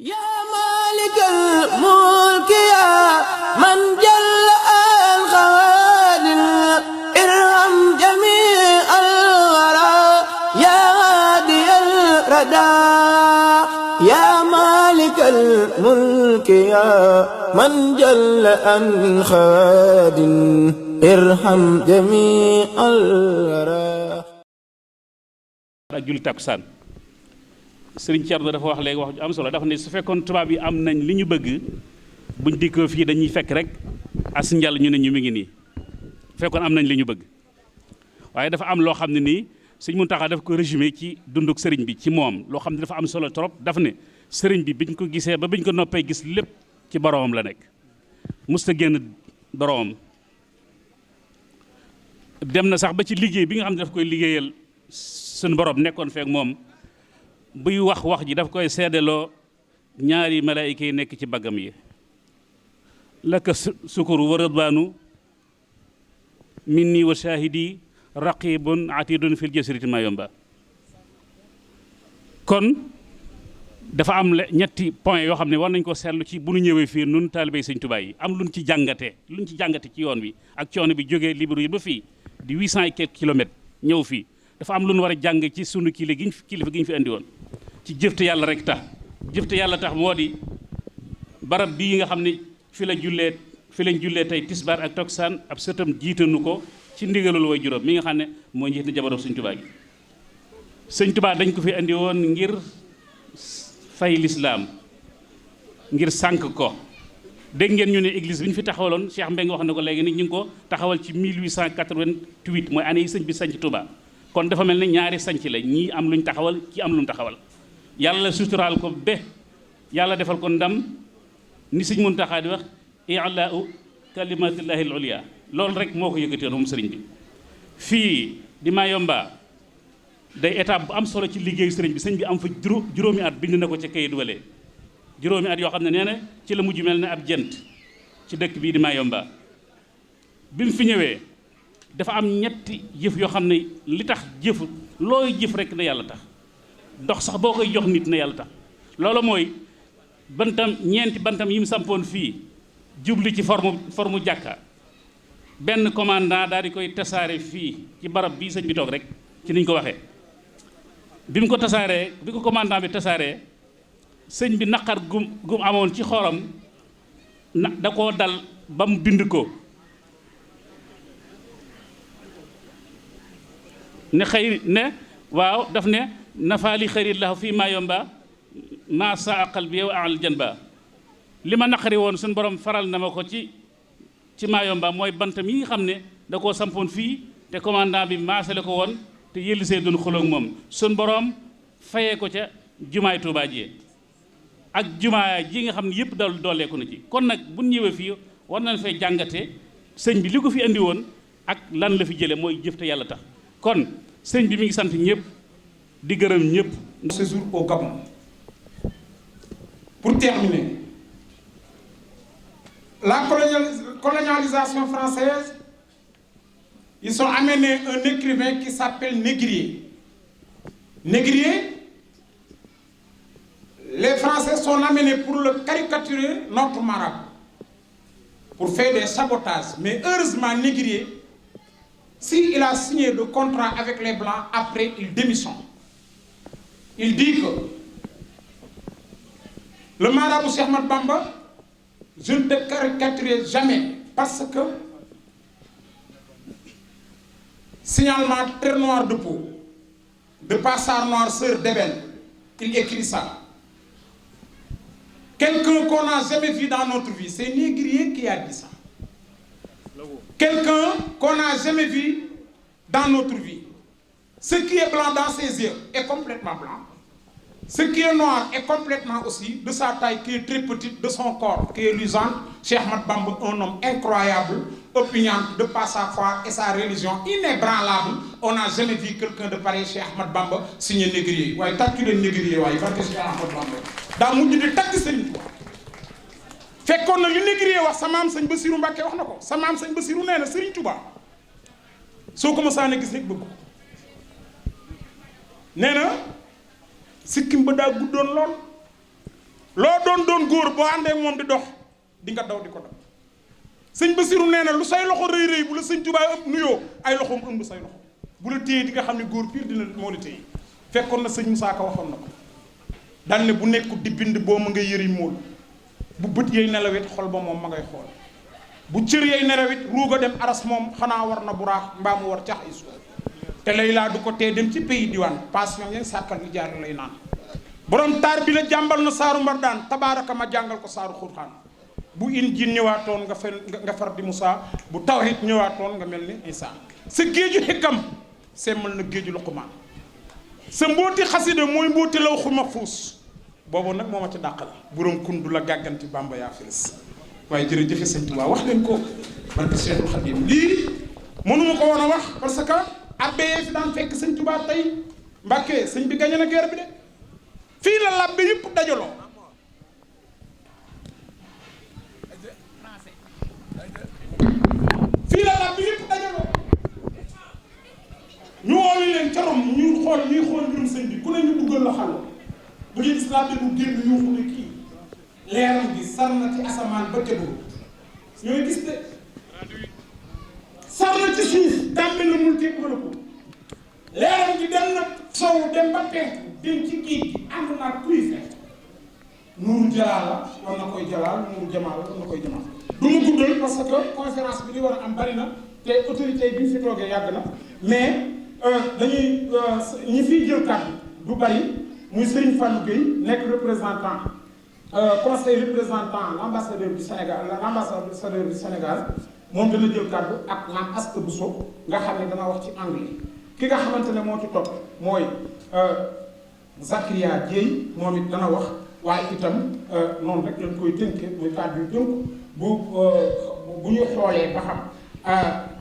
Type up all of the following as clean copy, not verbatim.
يا مالك الملك يا من جل الخوادم ارحم جميع الورى يا هادي الردى يا مالك الملك يا من جل الخوادم ارحم جميع الورى. ak julli takkusaan sëriñ Thierno dafa wax léegi wax ju am solo dafa ne su fekkoon tubaab yi am nañ li ñu bëgg buñ dikkoo fii dañuy fekk rek as njàll ñu ne ñu mi ngi nii fekkoon am nañ li ñu bëgg waaye dafa am loo xam ne nii sëñ Muntaxa daf ko résumé ci dunduk sëriñ bi ci moom loo xam ne dafa am solo trop daf ne sëriñ bi biñ ko gisee ba biñ ko noppee gis lépp ci boromam la nekk musta génn boromam dem na sax ba ci liggéey bi nga xam ne daf koy liggéeyal suñu borom nekkoon feek moom buy wax ji daf koy seedeloo ñaari malaayika yi nekk ci baggam yi laka sukuru wa radwaanu minni wa shahidi raqibun atidun fil jasriti ma yomba kon dafa am ñetti point yoo xam ne war nañ ko seetlu ci bu nu ñëwee fii nun taalibey sëñ Tuubaa yi am luñ ci jàngate ci yoon wi ak coono bi jógee Libreville ba fii di 800 et quelques kilomètres ñëw fii dafa am lu nu war a jàng ci sunu kilifa gi ñu fi andi woon ci jëfte yàlla rek tax jëfte yàlla tax moo di barab bii nga xam ne fi lañ jullee tey tisbaar ak takkusaan ab sëtam jiitanu ko ci ndigalul way juróom mi nga xam ne moo njiit na jabaroom sëñ Tuubaa gi sëñ Tuubaa dañ ko fi andi woon ngir fay lislaam ngir sànk ko dégg ngeen ñu ne église bi ñu fi taxawaloon Cheikh Mbengue wax na ko léegi ni ñu ngi ko taxawal ci 1888 mooy année yi sëñ bi sanc Tuubaa kon dafa mel ne ñaari sanc la ñii am luñ taxawal kii am luñ taxawal yàlla suturaal ko ba yàlla defal ko ndam ni sëñ Muntaxa di wax i'laa'u kalimatillahi al-ulya loolu rek moo ko yëkkatee moom sëriñ bi fii di Mayumba day étape bu am solo ci liggéeyu sëriñ bi sëñ bi am fa juróomi at bind na ko ca kayit wale juróomi at yoo xam ne nee na ci la mujj mel ne ab jent ci dëkk bii di Mayumba bi mu fi ñëwee dafa am ñetti jëf yoo xam ne li tax jëf looy jëf rek na yàlla tax ndox sax boo koy jox nit na yàlla tax loolu mooy ñeenti bantam yi mu sampoon fii jubli ci forme jàkka benn commandant daal di koy tasaare fii ci barab bii sëñ bi toog rek ci niñ ko waxee bi mu ko tasaaree bi ko commandant bi tasaaree sëñ bi naqar gum amoon ci xoram da koo dal ba mu bind ko ne xëy ne waaw daf ne nafaali xëyrillahu fii Mayumba maa saa qalbi wa al janba li ma naqari woon suñu borom faral na ma ko ci Mayumba mooy bantam yi nga xam ne da koo sampoon fii te commandant bi maasale ko woon te yëllisee doon xuloog moom suñu borom fayee ko ca jumaay Tuubaa ji ak jumaa ji nga xam ne yëpp dooleeku na ci kon nag bu ñëwee fii war nañ fay jàngate sëñ bi li ko fi andi woon ak lan la fi jële mooy jëf te yàlla tax kon sëñ bi mi ngi sant ñëpp di gërëm ñëpp. Séjour au Gabon. Pour terminer, la colonialisation française, ils ont amené un écrivain qui s'appelle Négrier. Négrier, les Français sont amenés pour le caricaturer notre marabout, pour faire des sabotages. Mais heureusement, Négrier, s'il a signé le contrat avec les Blancs, après il démissionne. Il dit que le marabout Cheikh Ahmadou Bamba, je ne te caricaturerai jamais parce que signalement très noir de peau, de passard noir, sœur d'ébène, il écrit ça. Quelqu'un qu'on n'a jamais vu dans notre vie, c'est Négrier qui a dit ça. Quelqu'un qu'on n'a jamais vu dans notre vie. Ce qui est blanc dans ses yeux est complètement blanc. Ce qui est noir est complètement aussi de sa taille qui est très petite, de son corps qui est luisant. Cheikh Ahmadou Bamba, un homme incroyable, opiniâtre de par sa foi et sa religion inébranlable. On n'a jamais vu quelqu'un de pareil Cheikh Ahmadou Bamba signé Négrier. Ouais, t'as tué le Négrier, ouais, il va que Cheikh Ahmadou Bamba. Dans mon Dieu, t'as que c'est une fois. Fekkoon na li Négrier wax sa maam sëñ Bassirou Mbacké wax na ko sa maam sëñ Bassirou nee na Serigne Touba soo ko mësaan a gis rek bëgg ko nee na sikkim ba daa guddoon lool loo doon góor boo àndee moom di dox di nga daw di ko daw sëñ Basiru nee na lu say loxo rëy rëy bu la sëñ Tuubaa ëpp nuyoo ay loxoom ëmb say loxo bu la téye di nga xam ne góor pire dina moo la téye fekkoon na sëñ Musaa Ka waxoon na ko dal ne bu nekku di bind boo ma ngay yëri mool bu bët yey nelawit xol ba moom ma ngay xool bu cër yey nelawit ruuga dem aras moom xanaa war na buraax mbaa mu war cax ay suuf te lay laa du ko tee dem ci pays diwaan passion yeen sàkkal ni jaar lay naan borom taar bi la jàmbal na saaru mbar daan tabaaraka ma jàngal ko saaru xurxaan bu injiil ñëwaatoon nga far di Musaa bu tawhid ñëwaatoon nga mel ni Isaa sa géeju xikam semmal na géeju Luqmaan sa mbooti xasida mooy mbooti law xuma fuus boobu nag moo ma ci dàqal borom kun du la gàgganti Bàmba yaa fees waaye jërëjëf sëñ Tuubaa wax leen ko barke Seexul Xadiim lii mënuma ko woon a wax parce que abbé fi daan fekk sëñ Tuubaa tey Mbàkke sëñ bi gañe na guerre bi de fii la labbe yëpp dajaloo fii la labbe yëpp dajaloo ñu woo leen ca Rom ñuy xool mbirum sëñ bi ku ne ñu duggal la xal bu ngeen gis labbe bu génn yuuxu ne kii leeram gi sar na ci asamaan ba tëbu ñooy gis de sar na ci suuf tàmbi na mul tépp mën a ko leeram gi dem na sow dem ba penku dem ci géej gi ànd naa kuy fekk nuuru jalaal la war na koy jalaal nuuru jamaal la war na koy jamaal du ma guddal parce que conférence bi li war a am bari na te autorité bi ñu fi toogee yàgg na mais dañuy ñi fiy jël kàddu du bari muy Serigne Fallou Gueye nekk représentant conseil représentant l'ambassadeur du Sénégal moom dana jël kàddu ak Mame Asta Bousso nga xam ne dana wax ci anglais ki nga xamante ne moo ci topp mooy Zakaria Dieye moom it dana wax waaye itam noonu rek lañ koy tënkee muy kàddu yu tënk bu ñu xoolee ba xam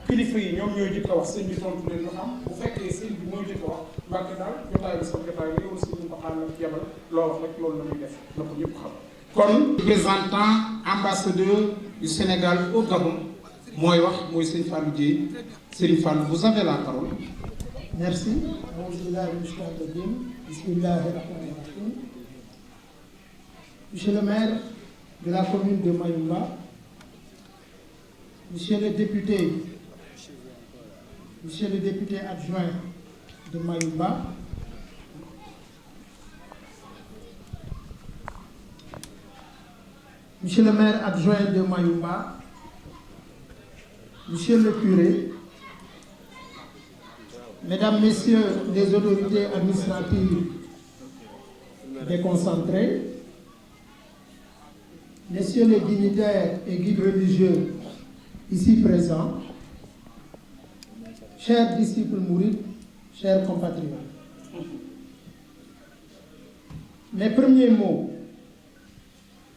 kilifa yi ñoom ñooy jëkk a wax sëñ bi tontu leen ñu xam bu fekkee sëñ bi mooy jëkk a wax Mbàkke daal jotaay bi sax jotaay bi yow si ñu ko xam ne ci yebal loo wax rek loolu la ñuy def na ko ñëpp xam kon représentant ambassadeur du Sénégal au Gabon mooy wax mooy sëñ Fallou Dieye Serigne Fallou vous avez la parole. Merci. Monsieur le maire de la commune de Mayumba, monsieur le député adjoint de Mayumba, monsieur le maire adjoint de Mayumba, monsieur le curé, mesdames, messieurs les autorités administratives déconcentrées, messieurs les dignitaires et guides religieux ici présents, chers disciples mourides, chers compatriotes, mes premiers mots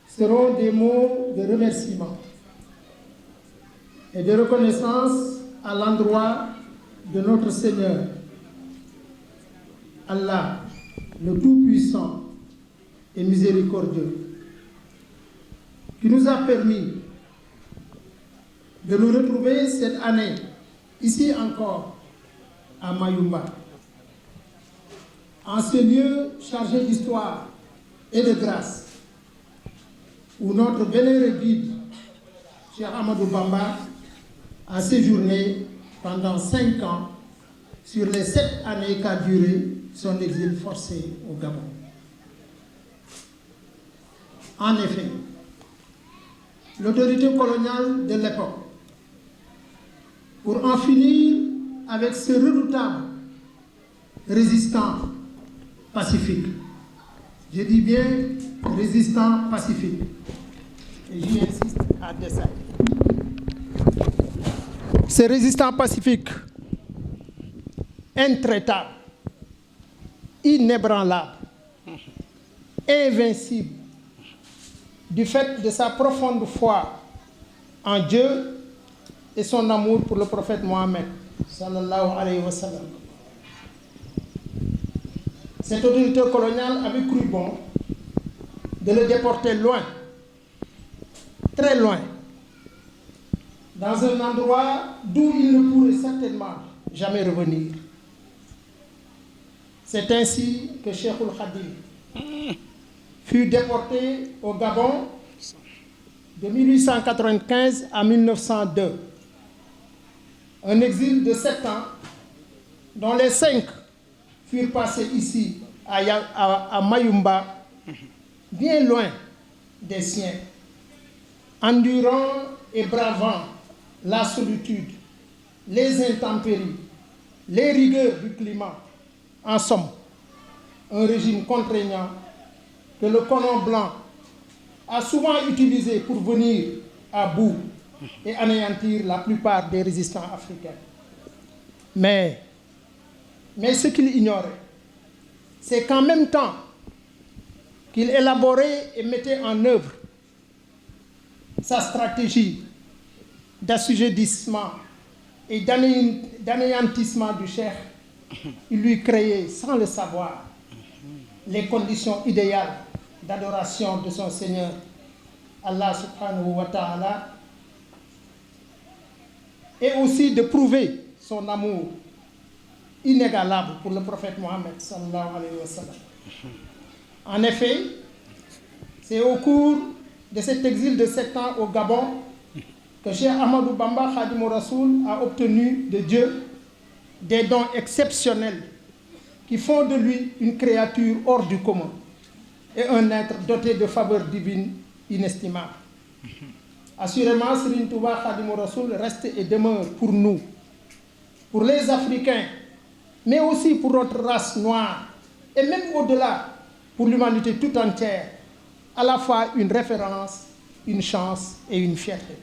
seront des mots de remerciement et de reconnaissance à l'endroit de notre Seigneur, Allah, le Tout-Puissant et Miséricordieux, qui nous a permis de nous retrouver cette année, ici encore, à Mayumba, en ce lieu chargé d'histoire et de grâce, où notre vénéré guide, Cheikh Ahmadou Bamba, a séjourné pendant 5 ans sur les 7 années qu'a duré son exil forcé au Gabon. En effet, l'autorité coloniale de l'époque, pour en finir avec ce redoutable résistant pacifique, je dis bien résistant pacifique, et j'y insiste à dessein. Ce résistant pacifique, intraitable, inébranlable, invincible, du fait de sa profonde foi en Dieu et son amour pour le prophète Mohammed, sallallahu alayhi wa sallam. Cette autorité coloniale avait cru bon de le déporter loin, très loin, dans un endroit d'où il ne pourrait certainement jamais revenir. C'est ainsi que Cheikhul Khadim, fut déporté au Gabon de 1895 à 1902. Un exil de 7 ans, dont les 5 furent passés ici, à Mayumba, bien loin des siens, endurant et bravant la solitude, les intempéries, les rigueurs du climat. En somme, un régime contraignant que le colon blanc a souvent utilisé pour venir à bout et anéantir la plupart des résistants africains. Mais ce qu'il ignorait, c'est qu'en même temps qu'il élaborait et mettait en œuvre sa stratégie d'assujettissement et d'anéantissement du cheikh, il lui créait, sans le savoir, les conditions idéales d'adoration de son Seigneur, Allah subhanahu wa ta'ala, et aussi de prouver son amour inégalable pour le prophète Mohammed sallallahu alayhi wa sallam. En effet, c'est au cours de cet exil de 7 ans au Gabon que Cheikh Ahmadou Bamba Khadimou Rassoul a obtenu de Dieu des dons exceptionnels qui font de lui une créature hors du commun et un être doté de faveurs divines inestimables. Assurément, Serigne Touba Khadimou Rassoul reste et demeure pour nous, pour les Africains, mais aussi pour notre race noire, et même au-delà, pour l'humanité tout entière, à la fois une référence, une chance et une fierté.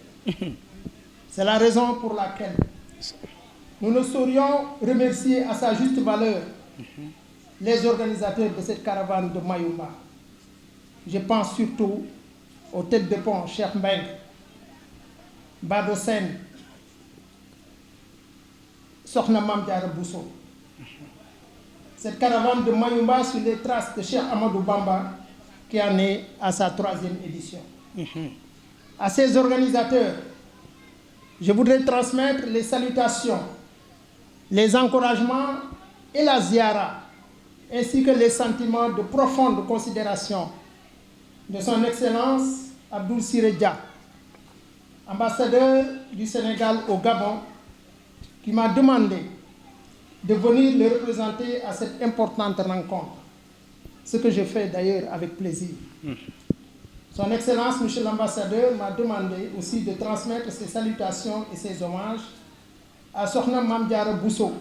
C'est la raison pour laquelle nous ne saurions remercier à sa juste valeur les organisateurs de cette caravane de Mayumba. Je pense surtout aux têtes de pont Cheikh Mbengue, Bado Sen, Sokhna Mame Diarra Bousso. Cette caravane de Mayumba sur les traces de Cheikh Ahmadou Bamba qui en est à sa 3e édition. À ces organisateurs, je voudrais transmettre les salutations, les encouragements et la ziara, ainsi que les sentiments de profonde considération de son Excellence Abdoul Siré Dia, ambassadeur du Sénégal au Gabon, qui m'a demandé de venir le représenter à cette importante rencontre, ce que je fais d'ailleurs avec plaisir. Son Excellence, Monsieur l'ambassadeur, m'a demandé aussi de transmettre ses salutations et ses hommages à Sokhna Mame Diarra Bousso,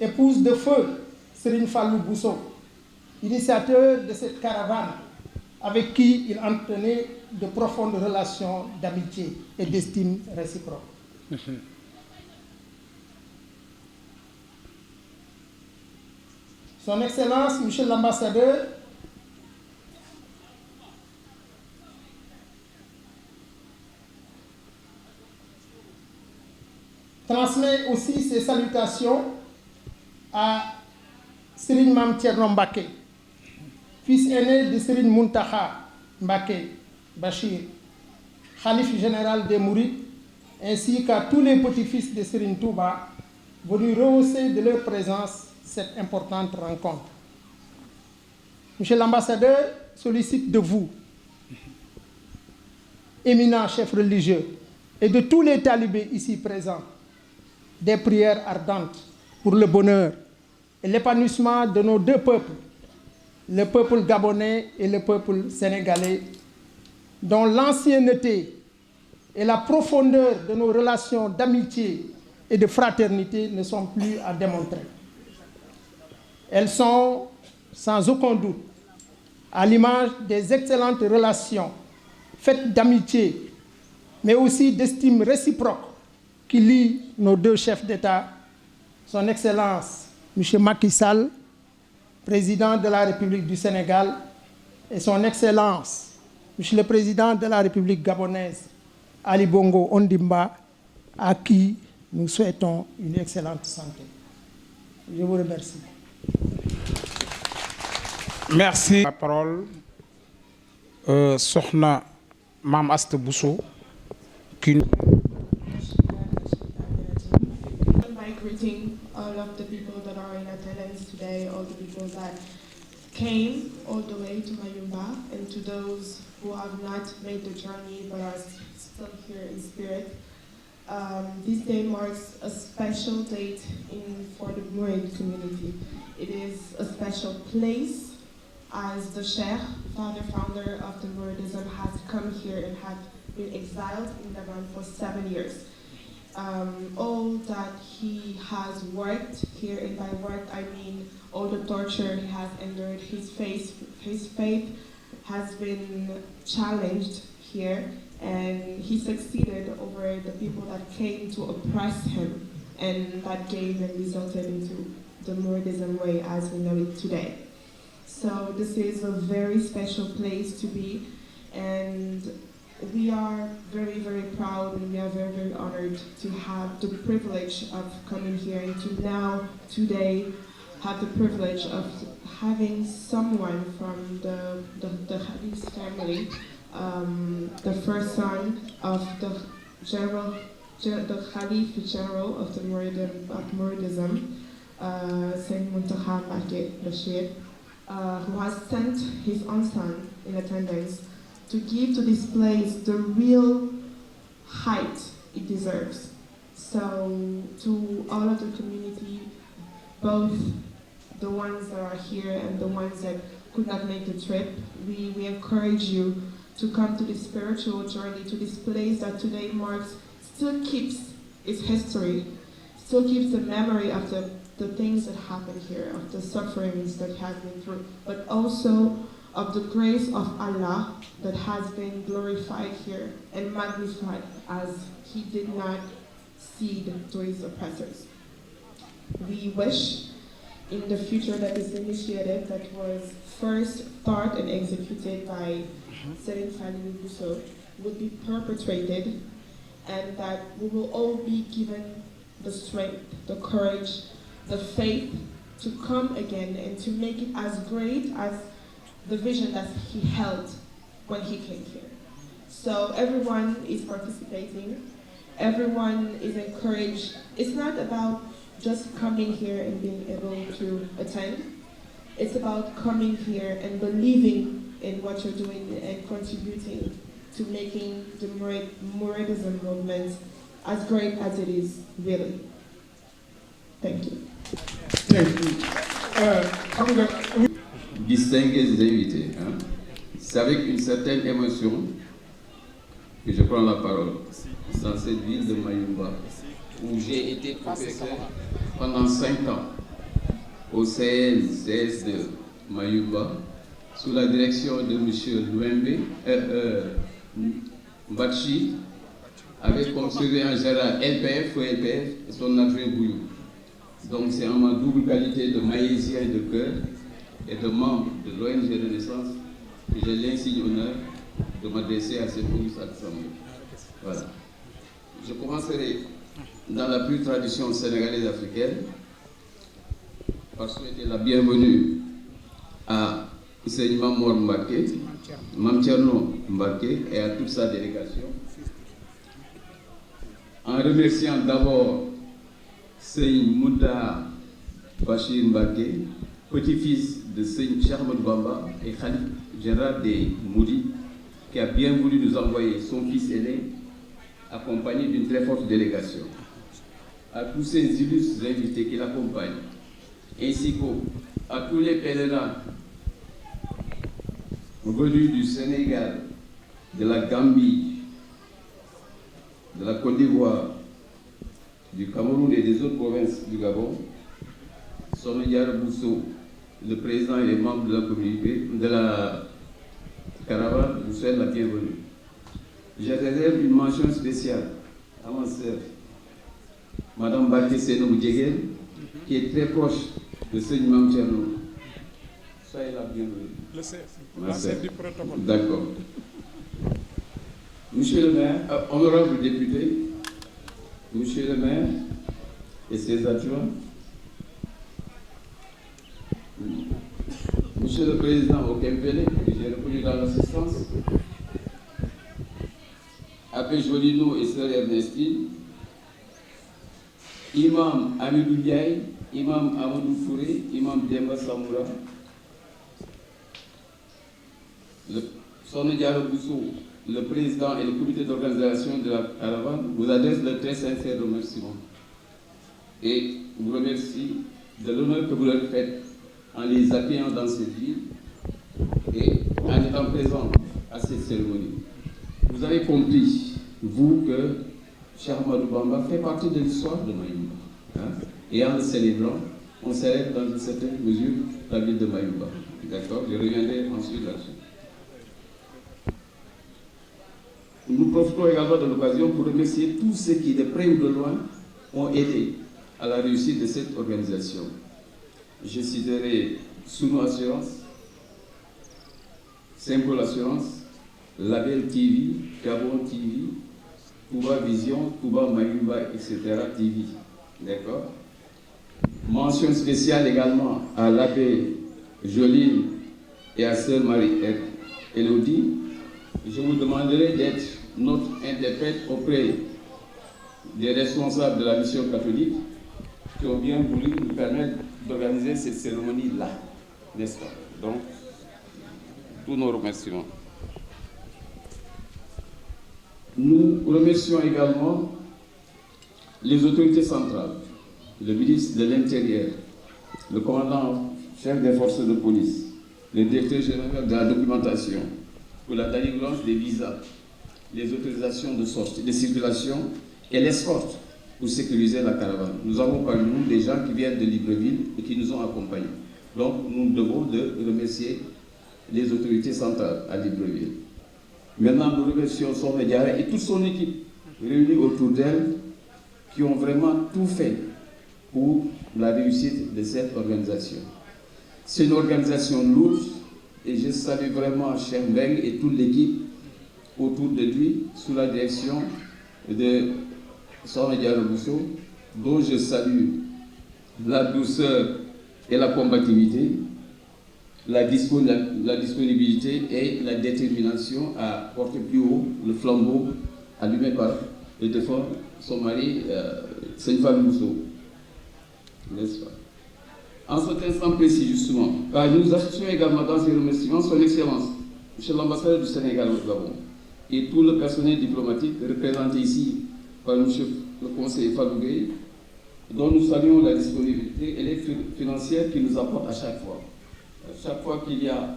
épouse de feu Serigne Fallou Bousso, initiateur de cette caravane, avec qui il entretenait de profondes relations d'amitié et d'estime réciproque. Son Excellence, Monsieur l'ambassadeur, transmet aussi ses salutations à Serigne Mame Thierno Mbacké, fils aîné de Serigne Mountakha Mbacké Bachir, khalife général des Mourides, ainsi qu'à tous les petits-fils de Serigne Touba, venus rehausser de leur présence cette importante rencontre. Monsieur l'ambassadeur sollicite de vous, éminent chef religieux, et de tous les talibés ici présents, des prières ardentes pour le bonheur et l'épanouissement de nos deux peuples, le peuple gabonais et le peuple sénégalais, dont l'ancienneté et la profondeur de nos relations d'amitié et de fraternité ne sont plus à démontrer. Elles sont, sans aucun doute, à l'image des excellentes relations faites d'amitié, mais aussi d'estime réciproque qui lie nos deux chefs d'État, son Excellence M. Macky Sall, président de la République du Sénégal, et son Excellence M. le Président de la République gabonaise, Ali Bongo Ondimba, à qui nous souhaitons une excellente santé. Je vous remercie. Merci. La parole, Sokhna Mame Asta Bousso. By greeting all of the people that are in attendance today, all the people that came all the way to Mayumba, and to those who have not made the journey but are still here in spirit. This day marks a special date for the Murid community. It is a special place as the Sheikh, founder of the Muridism, has come here and had been exiled in Lebanon for 7 years. All that he has worked here, and by work I mean all the torture he has endured, his faith has been challenged here, and he succeeded over the people that came to oppress him, and that gave and resulted into the Muridism way as we know it today. So this is a very special place to be, and we are very, very proud, and we are very, very honored to have the privilege of coming here and to now, today, have the privilege of having someone from the Khalif's family, the first son of the Khalif General of the Muridism, Sayyid Muntaha Mbacké Bashir, who has sent his own son in attendance to give to this place the real height it deserves. So to all of the community, both the ones that are here and the ones that could not make the trip, we encourage you to come to this spiritual journey, to this place that today marks, still keeps its history, still keeps the memory of the things that happened here, of the sufferings that has been through, but also of the grace of Allah that has been glorified here and magnified as he did not cede to his oppressors. We wish in the future that this initiative that was first thought and executed by Serigne Fallilou Bousso would be perpetrated, and that we will all be given the strength, the courage, the faith to come again and to make it as great as the vision that he held when he came here. So everyone is participating, everyone is encouraged. It's not about just coming here and being able to attend. It's about coming here and believing in what you're doing and contributing to making the Muridism movement as great as it is, really. Thank you. Distingués invités, c'est avec une certaine émotion que je prends la parole dans cette ville de Mayumba, où j'ai été professeur pendant 5 ans au CS de Mayumba, sous la direction de M. Mbachi, avec comme surveillant général LPF et son adjoint Bouillou. Donc c'est en ma double qualité de maïsien de cœur et de membre de l'ONG Renaissance que j'ai l'insigne honneur de m'adresser à cette auguste assemblée. Voilà. Je commencerai dans la plus tradition sénégalaise africaine par souhaiter la bienvenue à Seigne Mamor Mbacké, Mame Thierno Mbacké et à toute sa délégation. En remerciant d'abord Seigne Mouda Bachir Mbacké, petit-fils de Seigne Cheikh Ahmadou Bamba et Khalif général des Mourides, qui a bien voulu nous envoyer son fils aîné, accompagné d'une très forte délégation. À tous ces illustres invités qui l'accompagnent, ainsi qu'à tous les pèlerins venus du Sénégal, de la Gambie, de la Côte d'Ivoire, du Cameroun et des autres provinces du Gabon, Sokhna Diarra Bousso, le président et les membres de la communauté, de la caravane, vous souhaite la bienvenue. Je réserve une mention spéciale à ma sœur, Madame Mbacké Seynabou Diéguène, qui est très proche de Seigne Mame Thierno. Soyez la bienvenue. Le chef du protocole. D'accord. Monsieur le maire, honorable député, monsieur le maire et ses adjoints, monsieur le président Okempele, que j'ai reconnu dans l'assistance, Abbé Jolino et sœur Ernestine, imam Amidou Ndiaye, imam Amadou Fouré, imam Demba Samoura, Sohna Diarra Bousso, le président et le comité d'organisation de la caravane vous adressent de très sincères remerciements et vous remercie de l'honneur que vous leur faites en les accueillant dans cette ville et en étant présent à cette cérémonie. Vous avez compris, vous, que Cheikh Ahmadou Bamba fait partie de l'histoire de Mayumba. Hein? Et en le célébrant, on célèbre dans une certaine mesure la ville de Mayumba. D'accord? Je reviendrai ensuite là-dessus. Nous profitons également de l'occasion pour remercier tous ceux qui, de près ou de loin, ont aidé à la réussite de cette organisation. Je citerai Sounou Assurance, Symbole Assurance, Label TV, Gabon TV, Touba Vision, Touba Mayumba, etc. TV. D'accord? Mention spéciale également à l'abbé Joline et à sœur Marie-Élodie. Je vous demanderai d'être notre interprète auprès des responsables de la mission catholique qui ont bien voulu nous permettre d'organiser cette cérémonie-là, n'est-ce pas? Donc, tous nos remerciements. Nous remercions également les autorités centrales, le ministre de l'Intérieur, le commandant chef des forces de police, le directeur général de la documentation, pour la délivrance des visas, les autorisations de sortie, de circulation et l'escorte pour sécuriser la caravane. Nous avons parmi nous des gens qui viennent de Libreville et qui nous ont accompagnés. Donc nous devons de remercier les autorités centrales à Libreville. Maintenant, nous remercions Sohna Diarra et toute son équipe réunie autour d'elle qui ont vraiment tout fait pour la réussite de cette organisation. C'est une organisation lourde et je salue vraiment Cheikh Mbeng et toute l'équipe autour de lui sous la direction de Sohna Diarra Bousso, dont je salue la douceur et la combativité, la disponibilité et la détermination à porter plus haut le flambeau allumé par le défunt son mari, Seigne Fallou Bousso. N'est-ce pas? En cet instant précis, justement, nous associons également dans ces remerciements son Excellence, M. l'ambassadeur du Sénégal au Gabon, et tout le personnel diplomatique représenté ici par M. le conseiller Fallou Gueye, dont nous saluons la disponibilité et l'aide financière qu'il nous apporte à chaque fois. Chaque fois qu'il y a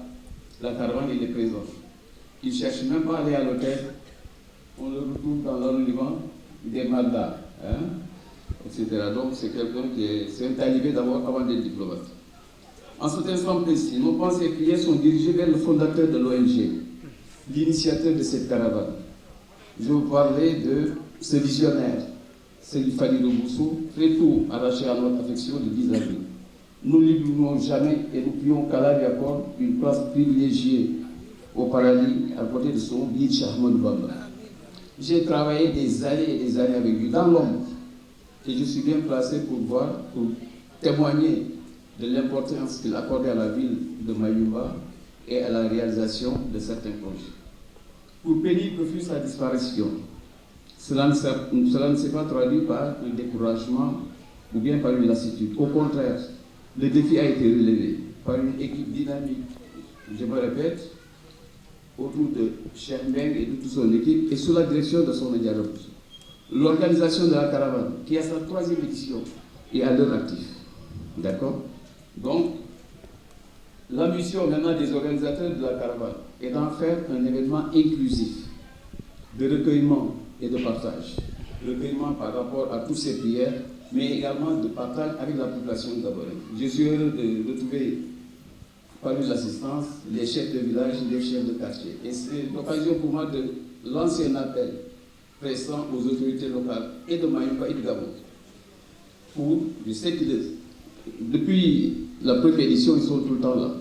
la caravane, il est présent. Il ne cherche même pas à aller à l'hôtel. On le retrouve dans l'anonymat des mandats, etc. Donc c'est quelqu'un c'est un talibé d'abord avant d'être diplomate. En cet instant précis, nos pensées et prières sont dirigées vers le fondateur de l'ONG, l'initiateur de cette caravane. Je vous parlais de ce visionnaire, Seigne Fallou Bousso, très tôt arraché à notre affection le 10 avril. Nous ne l'oublions jamais et nous prions qu'Allah lui accorde une place privilégiée au paradis à côté de son guide Cheikh Ahmadou Bamba. J'ai travaillé des années avec lui dans l'ombre et je suis bien placé pour témoigner de l'importance qu'il accordait à la ville de Mayumba et à la réalisation de certains projets. Pour pénible que fût sa disparition, cela ne s'est pas traduit par un découragement ou bien par une lassitude. Au contraire, le défi a été relevé par une équipe dynamique, je me répète, autour de Cheikh Mbeng et de toute son équipe et sous la direction de Sohna Diarra Bousso. L'organisation de la caravane, qui a sa 3e édition, est à leur actif. D'accord? Donc, l'ambition maintenant des organisateurs de la caravane est d'en faire un événement inclusif, de recueillement et de partage. Recueillement par rapport à toutes ces prières, mais également de partage avec la population gabonaise. Je suis heureux de retrouver parmi l'assistance les chefs de village, les chefs de quartier. Et c'est l'occasion pour moi de lancer un appel pressant aux autorités locales et de Mayumba et de Gabon. Je sais que depuis la première édition, ils sont tout le temps là.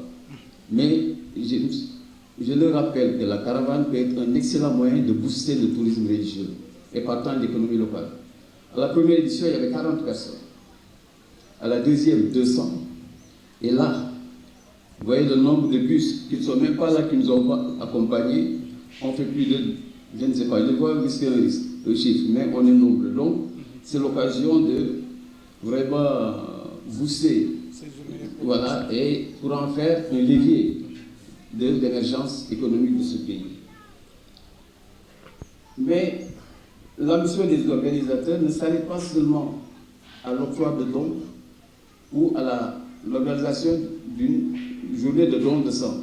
Mais je leur rappelle que la caravane peut être un excellent moyen de booster le tourisme religieux et partant l'économie locale. À la première édition, il y avait 40 personnes. À la deuxième, 200. Et là, vous voyez le nombre de bus qui ne sont même pas là, qui nous ont accompagnés. On fait plus de, je ne sais pas, je vois le chiffre, mais on est nombreux. Donc, c'est l'occasion de vraiment booster, voilà, et pour en faire un levier de l'émergence économique de ce pays. Mais l'ambition des organisateurs ne s'arrête pas seulement à l'octroi de dons ou à l'organisation d'une journée de dons de sang.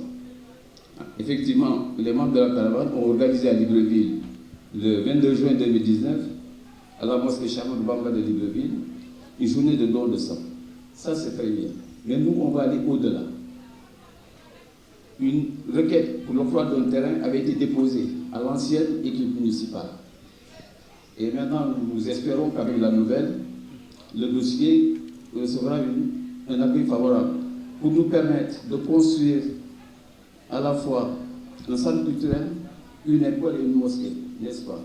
Effectivement, les membres de la caravane ont organisé à Libreville le 22 juin 2019, à la mosquée Cheikh Ahmadou Bamba de Libreville, une journée de dons de sang. Ça, c'est très bien. Mais nous, on va aller au-delà. Une requête pour l'octroi d'un terrain avait été déposée à l'ancienne équipe municipale. Et maintenant, nous espérons qu'avec la nouvelle, le dossier recevra un avis favorable pour nous permettre de construire à la fois un centre culturel, une école et une mosquée, n'est-ce pas?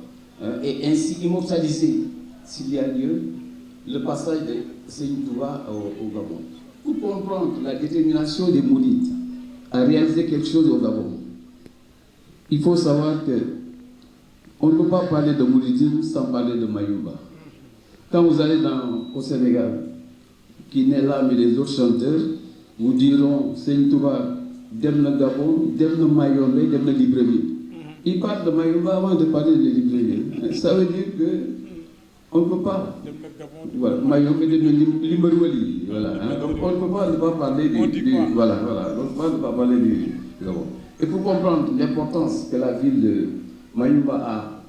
Et ainsi immortaliser, s'il y a lieu, le passage de Seigne Touba au Gabon. Pour comprendre la détermination des Mourides à réaliser quelque chose au Gabon, il faut savoir que on ne peut pas parler de Mouridisme sans parler de Mayumba. Quand vous allez au Sénégal, qui n'est là mais les autres chanteurs vous diront Seigne Touba Demna Gabon, Demna Mayombe, Demna Libreville. Ils parlent de Mayumba avant de parler de Libreville. Ça veut dire que on ne peut pas. Voilà, Mayombe, Demna Libreville. Voilà. Donc on ne peut pas ne pas parler du voilà. On ne peut pas ne pas parler du Gabon. Et pour comprendre l'importance que la ville de Mayumba a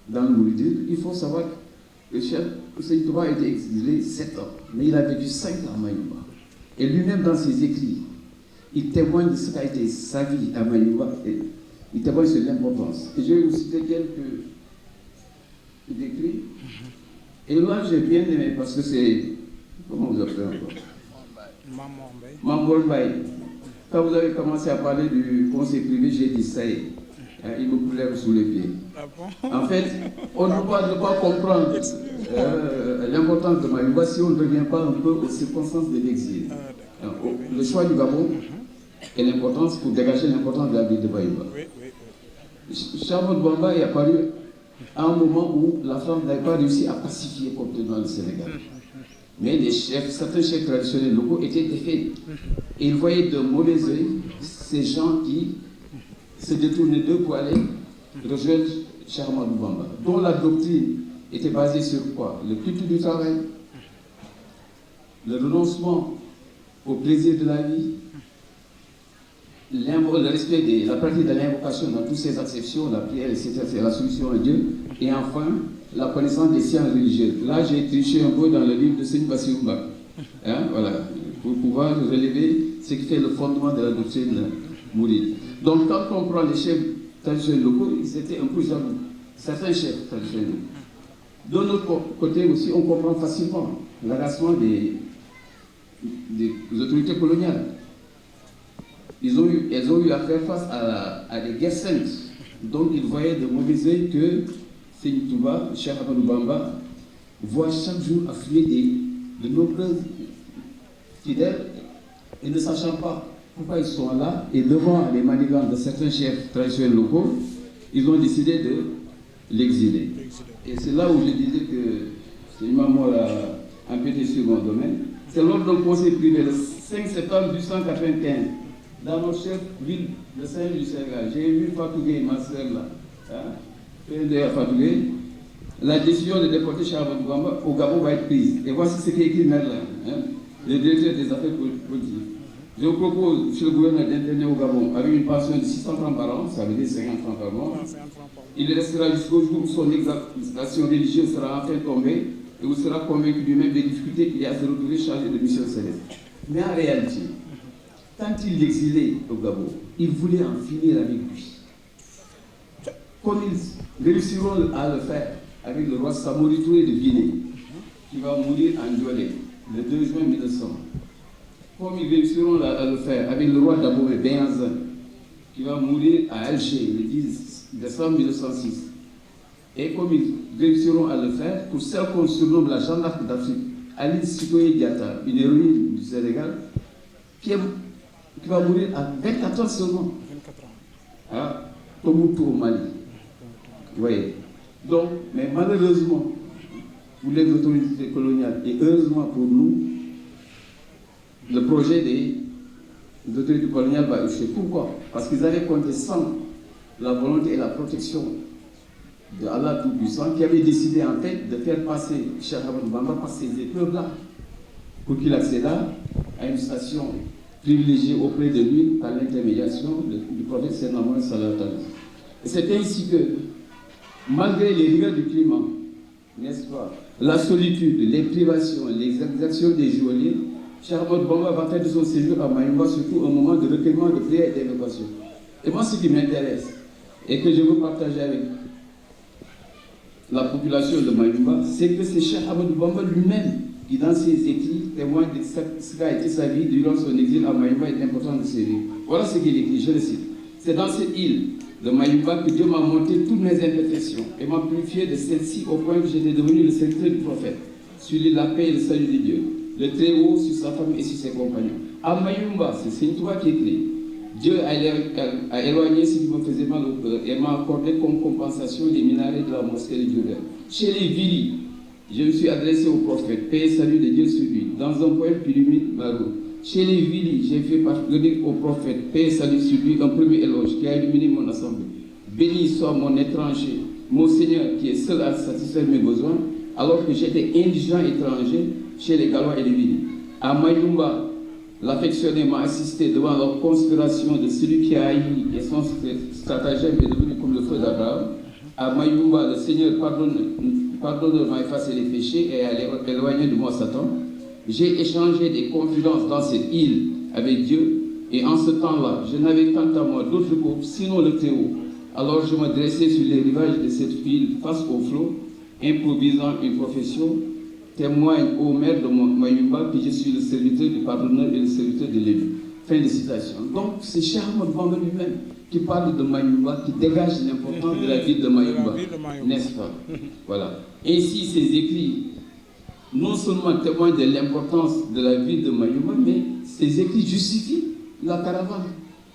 dans le Mouridisme, il faut savoir que le chef Seigne Touba a été exilé 7 ans, mais il a vécu 5 ans à Mayumba. Et lui-même, dans ses écrits, il témoigne de ce qu'a été sa vie à Mayumba. Et il témoigne sur l'importance. Et je vais vous citer quelques écrits. Et là, j'ai bien aimé parce que c'est. Comment vous appelez encore? Mamor Mbaye. Quand vous avez commencé à parler du conseil privé, j'ai dit ça y est. Il me coulait sous les pieds. En fait, on ne peut pas comprendre l'importance de Mayumba si on ne revient pas un peu aux circonstances de l'exil. Le choix du Gabon et l'importance pour dégager l'importance de la ville de Mayumba. Cheikh Ahmadou Bamba est apparu à un moment où la France n'avait pas réussi à pacifier complètement le Sénégal. Mais certains chefs traditionnels locaux étaient défaits. Et ils voyaient de mauvais œil ces gens qui se détournaient d'eux pour aller rejoindre Cheikh Ahmadou Bamba, dont la doctrine était basée sur quoi? Le culte du travail, le renoncement au plaisir de la vie, le respect de la pratique de l'invocation dans toutes ses acceptions, la prière, etc., c'est la solution à Dieu, et enfin, la connaissance des sciences religieuses. Là, j'ai triché un peu dans le livre de Seigne Bassirou Mbacké, voilà, pour pouvoir relever ce qui fait le fondement de la doctrine mouride. Donc, quand on prend les chefs traditionnels locaux, ils étaient un peu jaloux, certains chefs traditionnels. De notre côté aussi, on comprend facilement l'agacement des autorités coloniales. Elles ont eu à faire face à des guerres saintes. Donc ils voyaient de mauvais œil que Seigne Touba, Cheikh Ahmadou Bamba, voit chaque jour affluer de nombreux fidèles et ne sachant pas pourquoi ils sont là, et devant les manigances de certains chefs traditionnels locaux, ils ont décidé de l'exiler. Et c'est là où je disais que Seigne Mamour a empiété sur mon domaine. C'est lors d'un conseil privé le 5 septembre 1895, dans notre chef ville de Saint-Louis du Sénégal. J'ai vu Fatou Gueye, ma soeur là, Fatou Gueye. La décision de déporter Cheikh Ahmadou Bamba au Gabon va être prise. Et voici ce qu'est écrit Merlin, le directeur des affaires politiques. Je vous propose, monsieur le gouverneur, d'interner au Gabon avec une pension de 600 francs par an, ça veut dire 50 francs par mois. Il restera jusqu'au jour où son exaltation religieuse sera enfin tombée et où sera convaincu lui-même des difficultés qu'il y a à se retrouver chargé de mission céleste. Mais en réalité, quand il l'exilait au Gabon, il voulait en finir avec lui. Comme ils réussiront à le faire avec le roi Samori Touré de Guinée, qui va mourir en Djolé le 2 juin 1900. Comme ils réussiront à le faire avec le roi d'Abomey Béhanzin, qui va mourir à Alger le 10 décembre 1906. Et comme ils réussiront à le faire pour celle qu'on surnomme la Jeanne d'Arc d'Afrique, Aline Sitoé Diatta, une héroïne du Sénégal, qui va mourir à 24 ans seulement. 24 ans. À Tombouctou au Mali. Vous voyez. Donc, mais malheureusement, pour les autorités coloniales, et heureusement pour nous, le projet les autorités coloniales va échouer. Pourquoi? Parce qu'ils avaient compté sans la volonté et la protection de Allah Tout-Puissant, qui avait décidé en fait de faire passer Cheikh Ahmadou Bamba par ces épreuves-là, pour qu'il accédât à une station privilégiée auprès de lui par l'intermédiation du prophète Sayyidina Mohammed sallallahu alayhi wa sallam. Et c'est ainsi que, malgré les rigueurs du climat, n'est-ce pas, la solitude, les privations, les exactions des geôliers, Cheikh Ahmadou Bamba va faire de son séjour à Mayumba surtout un moment de recueillement, de prière et d'invocation. Et moi, ce qui m'intéresse et que je veux partager avec la population de Mayumba, c'est que c'est Cheikh Ahmadou Bamba lui-même qui, dans ses écrits, témoigne de ce qu'a été sa vie durant son exil à Mayumba et l'importance de ses vies. Voilà ce qu'il écrit, je le cite. C'est dans cette île de Mayumba que Dieu m'a montré toutes mes imperfections et m'a purifié de celles-ci au point que j'étais devenu le serviteur du prophète, sur la paix et le salut de Dieu, le Très-Haut sur sa femme et sur ses compagnons. À Mayumba, c'est Seigneur Touba qui écrit. Dieu a éloigné ce qui me faisait mal au cœur et m'a accordé comme compensation les minarets de la mosquée de Dieu. Chez les Vili, je me suis adressé au prophète, paix et salut de Dieu sur lui, dans un poème qui illumine ma route. Chez les Vili, j'ai fait parvenir au prophète, paix et salut sur lui, un premier éloge qui a illuminé mon assemblée. Béni soit mon étranger, mon Seigneur qui est seul à satisfaire mes besoins, alors que j'étais indigent étranger chez les Galois et les Vili. À Mayumba, l'affectionné m'a assisté devant la conspiration de celui qui a haï et son stratagème est devenu comme le feu d'Abraham. À Mayumba, le Seigneur pardonne de m'effacer les péchés et à éloigner de moi Satan. J'ai échangé des confidences dans cette île avec Dieu et en ce temps-là, je n'avais quant à moi d'autre groupe sinon le Très-Haut. Alors je me dressais sur les rivages de cette île face au flot, improvisant une profession. Témoigne au maire de Mayumba que je suis le serviteur du pardonneur et le serviteur de l'élu. Fin de citation. Donc c'est Cheikh Ahmadou Bamba lui-même qui parle de Mayumba, qui dégage l'importance de la ville de Mayumba, n'est-ce pas? Voilà. Ainsi, ces écrits, non seulement témoignent de l'importance de la ville de Mayumba, mais ces écrits justifient la caravane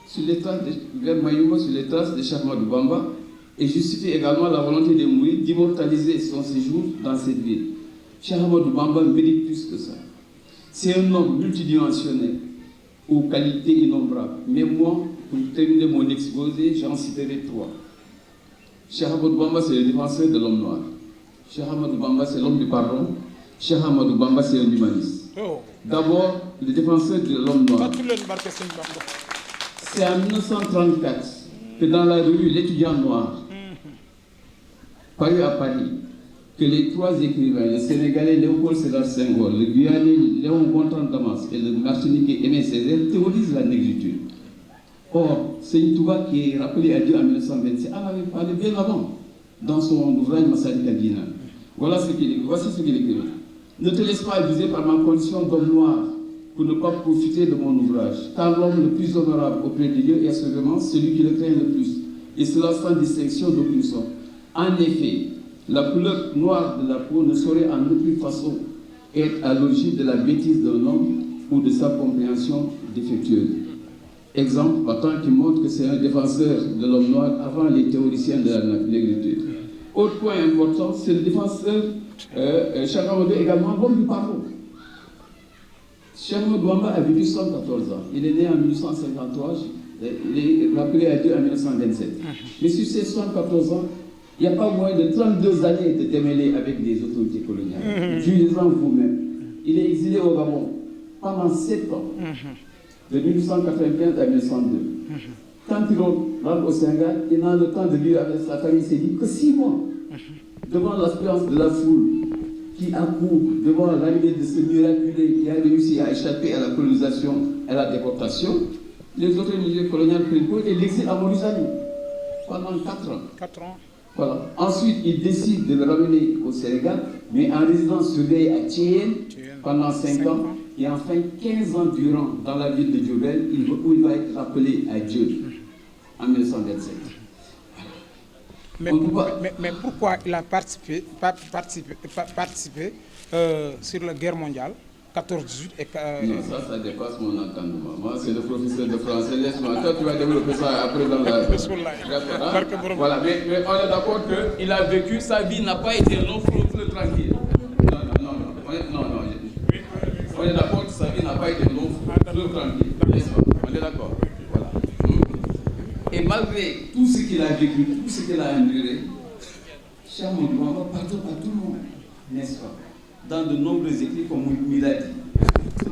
sur les traces vers Mayumba, sur les traces de Cheikh Ahmadou Bamba, et justifient également la volonté de mourir, d'immortaliser son séjour dans cette ville. Cheikh Ahmadou Bamba mérite plus que ça. C'est un homme multidimensionnel, aux qualités innombrables. Mais moi, pour terminer mon exposé, j'en citerai trois. Cheikh Ahmadou Bamba, c'est le défenseur de l'homme noir. Cheikh Ahmadou Bamba, c'est l'homme du pardon. Cheikh Ahmadou Bamba, c'est un humaniste. D'abord, le défenseur de l'homme noir. C'est en 1934 que dans la revue L'étudiant noir, paru à Paris, que les trois écrivains, le Sénégalais Léopold Sédar Senghor, le Guyanais Léon Gontran Damas et le Martiniquais Aimé Césaire théorisent la négritude. Or, Seigneur Touba, qui est rappelé à Dieu en 1927, en avait parlé bien avant dans son ouvrage Masalik al-Dina. Voici ce qu'il écrit. Ne te laisse pas abuser par ma condition d'homme noir pour ne pas profiter de mon ouvrage, car l'homme le plus honorable auprès de Dieu est assurément celui qui le craint le plus, et cela sans distinction d'aucune sorte. En effet, la couleur noire de la peau ne saurait en aucune façon être à l'origine de la bêtise d'un homme ou de sa compréhension défectueuse. Exemple patent qui montre que c'est un défenseur de l'homme noir avant les théoriciens de la négritude. Autre point important, c'est le défenseur Cheikh Ahmadou également, l'homme du pardon. Cheikh Ahmadou Bamba a vécu 114 ans. Il est né en 1853, il est rappelé à Dieu en 1927. Mais sur ces 114 ans, il n'y a pas moins de 32 années de démêlés avec des autorités coloniales. Jugez-en vous-même. Il est exilé au Gabon pendant 7 ans, de 1895 à 1902. Quand il rentre au Sénégal, il a le temps de vivre avec sa famille, il s'est dit que 6 mois, devant l'aspérance de la foule qui accourt, devant l'arrivée de ce miraculé qui a réussi à échapper à la colonisation et à la déportation, les autorités coloniales prennent cours et l'exilent à Mauritanie pendant 4 ans. 4 ans. Voilà. Ensuite, il décide de le ramener au Sénégal, mais en résidence surveillée à Thiéyène pendant 5 ans. Et enfin, 15 ans durant, dans la ville de Diourbel, où il va être rappelé à Dieu en 1927. Mais pourquoi il a participé sur la guerre mondiale 14-18 et... Non, ça dépasse mon entendement. Moi, c'est le professeur de français. Laisse-moi. Toi, tu vas développer ça après dans la... Voilà, mais on est d'accord qu'il a vécu, sa vie n'a pas été long fleuve tranquille. Non. On est d'accord que sa vie n'a pas été long fleuve tranquille. personne. On est d'accord? Voilà. Et malgré tout ce qu'il a vécu, tout ce qu'il a enduré, Cheikh Ahmadou Bamba pardonne à tout le monde, n'est-ce pas? Dans de nombreux écrits, comme il l'a dit,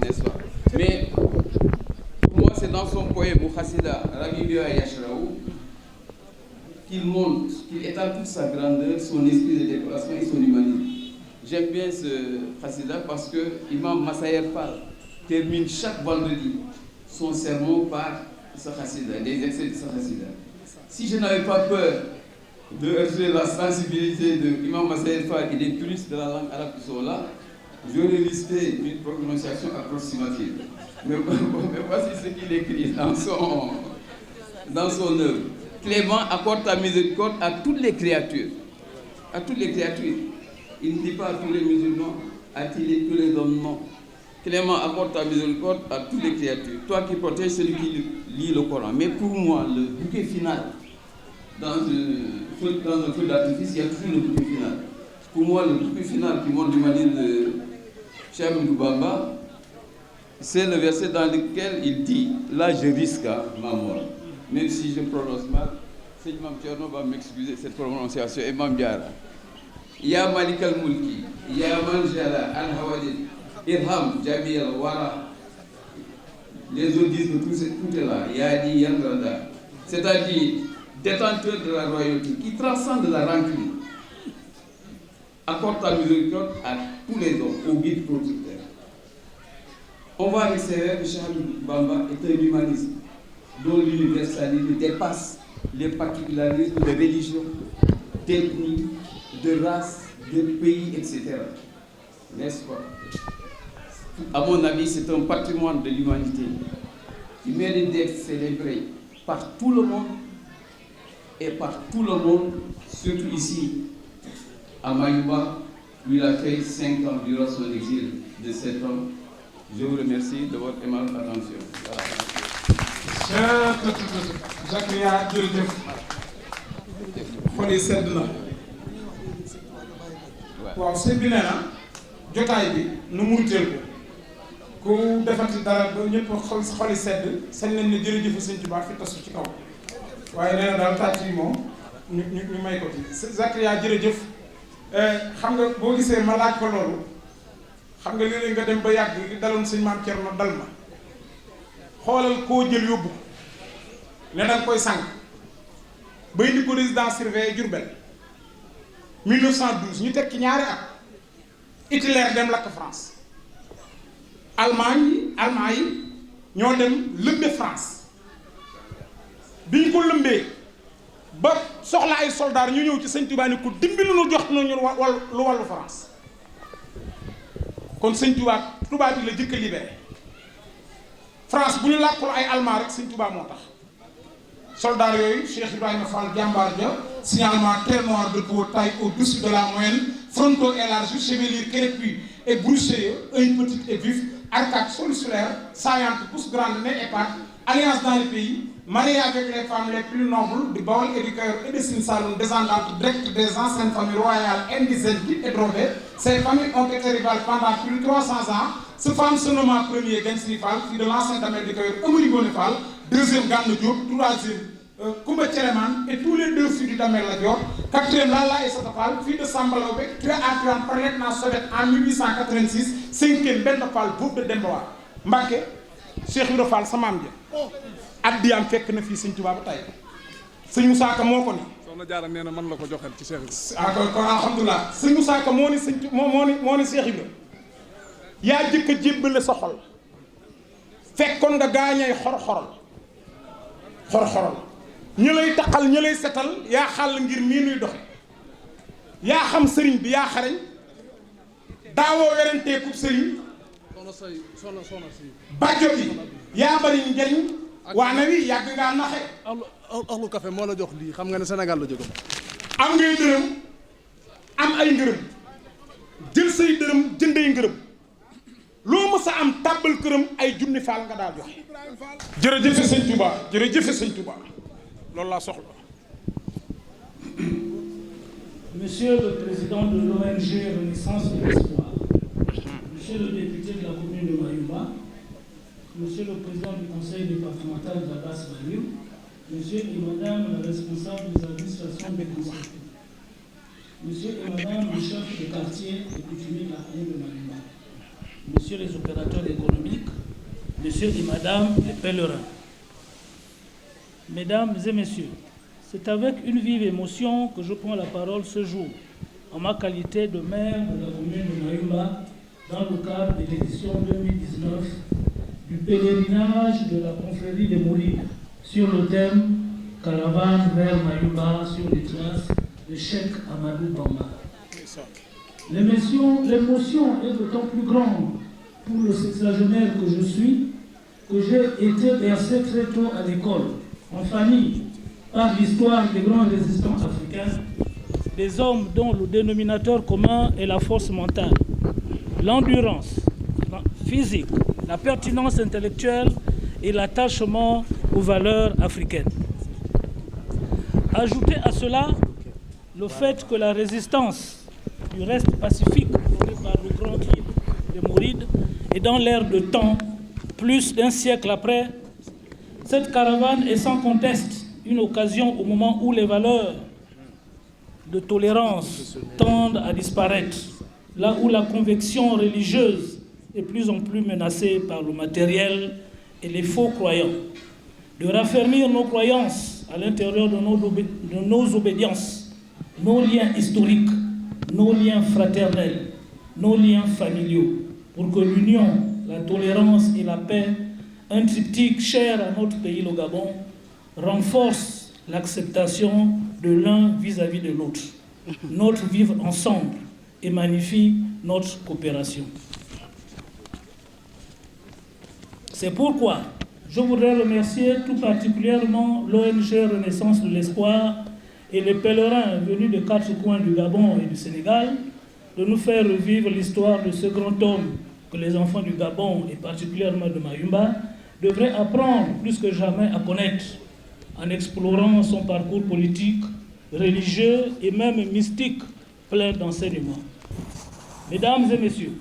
n'est-ce pas? Mais pour moi, c'est dans son poème Mouhassida, Rabibia Yashraou, qu'il montre, qu'il étale toute sa grandeur, son esprit de déplacement et son humanisme. J'aime bien ce Khassida parce que Imam Massayer Fall termine chaque vendredi son sermon par ce Khassida, des extraits de ce Khassida. Si je n'avais pas peur de heurter la sensibilité de Imam Massayer Fall et des puristes de la langue arabe qui sont là, j'aurais listé une prononciation approximative. Mais voici ce qu'il écrit dans son œuvre. Clément, accorde ta miséricorde à toutes les créatures. À toutes les créatures. Il ne dit pas à tous les musulmans, à tous les hommes, non. Clément, accorde ta miséricorde à toutes les créatures. Toi qui protèges celui qui lit le Coran. Mais pour moi, le bouquet final, dans un feu d'artifice, il y a toujours le bouquet final. Pour moi, le bouquet final qui montre l'humanisme de Cheikh Ahmadou Bamba, c'est le verset dans lequel il dit, là je risque ma mort. Même si je prononce mal, c'est Imam Thierno va m'excuser cette prononciation, Imam Diara. Ya Malik al-Mulki, Ya Manjala al-Hawadid, Irham, Jami al-Wara. Les autres disent que tout est là. Yadi Yandrada. C'est-à-dire, détenteur de la royauté, qui transcende la rancune. Accorde ta miséricorde à tous les hommes, au guide protecteur. On va observer que Cheikh Ahmadou Bamba est un humanisme dont l'universalité dépasse les particularismes de religion, d'ethnie, de race, de pays, etc. N'est-ce pas? À mon avis, c'est un patrimoine de l'humanité qui mérite d'être célébré par tout le monde et par tout le monde, surtout ici, à Mayumba, où il a fait 5 ans durant son exil de 7 ans. Je vous remercie de votre aimable attention. Voilà. Zakaria jërëjëf xol yi sedd na waaw sëñ bi nee na jotaay bi nu murteel ko ku defati dara ba ñëpp xol yi sedd sañ nañ ne jërëjëf sëñ Tuubaa fi tasu ci kaw waaye nee na daal tàcc yi moom ñu may ko ci Zakaria jërëjëf xam nga boo gisee ma laaj ko loolu xam nga léeg-léeg nga dem ba yàgg li daloon sëñ Maam Cerno dal ma xoolal koo jël yóbbu ne danga koy sànq ba indi ko résidence surveillée Diourbel 1912 ñu teg ci ñaari at Hitler dem lakk France Allemagne yi ñoo dem lëmbe France bi ñu ko lëmbee ba soxla ay soldats ñu ñëw ci sëñ Touba ni ko dimbali nu jox nañu lu wàllu France kon sëñ Touba tubaab bi la jëkk a libéré France bu ñu làkkul ay allemand rek sëñ Touba moo tax soldats yooyu Cheikh Ibrahima Fall jàmbaar ja signalement très noir de peau, taille au-dessus de la moyenne, frontaux élargis, chevelure crépue et broussailleuse, œil petit et vif, arcade soliculaire, saillante, pousse grande, nez épate, alliance dans les pays, mariée avec les femmes les plus nobles du Baol et du Cayor et de Sine Saloum, descendantes directes des anciennes familles royales indigènes qui édrovées. Ces familles ont été rivales pendant plus de 300 ans. Ce femme se nomma premier Gensri Fall, fille de l'ancien damel du Cayor, Amari Ngoné Fall, deuxième Gana Diop, troisième Koumba Tchereman, et tous les deux filles du damel la Dior, quatrième Lala Aïssata Fall, fille de Samba Laobé, tuée à Tuan par lieutenant soviet en 1886, cinquième Benda Fall, bouff de Dembawa. Mbacké, Cheikh Ibra Fall sa maam ja addiyaam fekk na fii sëñ Tuubaa ba tey sëñ Moussa Ka moo ko ni soxna Jaara nee na man la ko joxel ci Cheikh Ibra kon alhamdulilah sëñ Moussa Ka moo ni sëñ moo ni Cheikh Ibra yaa jëkk a jébbale sa xol fekkoon nga gaañay xor-xoral ñu lay taqal ñu lay setal yaa xàll ngir mii nuy doxe yaa xam sëriñ bi yaa xarañ daawoo werenteekub sëriñ soxna si bàjjo bi yaa bari njariñ waana wi yàgg ngaa naxe Ahlu Café moo la jox lii xam nga ne Sénégal la jóge am ngay dërëm am ay ngërëm jël say dërëm jëndee ngërëm loo mës a am tàbbal këram ay junni faal nga daal joxe jërëjëfe sëñ Touba jërëjëfe sëñ Touba loolu laa soxla. Monsieur le président de l'ONG Renaissance de l'Espoir, monsieur le député de la commune de Mayumba, Monsieur le Président du Conseil départemental de la Basse-Vallée, Monsieur et Madame la responsable des administrations des conseils, Monsieur et Madame les chefs de quartier et coutumiers de la commune de Mayumba, Messieurs les opérateurs économiques, Messieurs et Madame les pèlerins. Mesdames et Messieurs, c'est avec une vive émotion que je prends la parole ce jour, en ma qualité de maire de la commune de Mayumba, dans le cadre de l'édition 2019 du pèlerinage de la confrérie des Mourides sur le thème « Caravane vers Mayumba sur les traces de Cheikh Amadou Bamba ». L'émotion est d'autant plus grande pour le sexagénaire que je suis, que j'ai été bercé très tôt à l'école, en famille, par l'histoire des grands résistants africains, des hommes dont le dénominateur commun est la force mentale, l'endurance physique, la pertinence intellectuelle et l'attachement aux valeurs africaines. Ajoutez à cela le fait que la résistance du reste pacifique menée par le grand guide des Mourides est dans l'air de temps, plus d'un siècle après. Cette caravane est sans conteste une occasion au moment où les valeurs de tolérance tendent à disparaître, là où la conviction religieuse est plus en plus menacée par le matériel et les faux croyants, de raffermir nos croyances à l'intérieur de nos obédiences, nos liens historiques, nos liens fraternels, nos liens familiaux, pour que l'union, la tolérance et la paix, un triptyque cher à notre pays, le Gabon, renforce l'acceptation de l'un vis-à-vis de l'autre, notre vivre ensemble et magnifie notre coopération. C'est pourquoi je voudrais remercier tout particulièrement l'ONG Renaissance de l'Espoir et les pèlerins venus des 4 coins du Gabon et du Sénégal de nous faire revivre l'histoire de ce grand homme que les enfants du Gabon et particulièrement de Mayumba devraient apprendre plus que jamais à connaître en explorant son parcours politique, religieux et même mystique plein d'enseignements. Mesdames et Messieurs,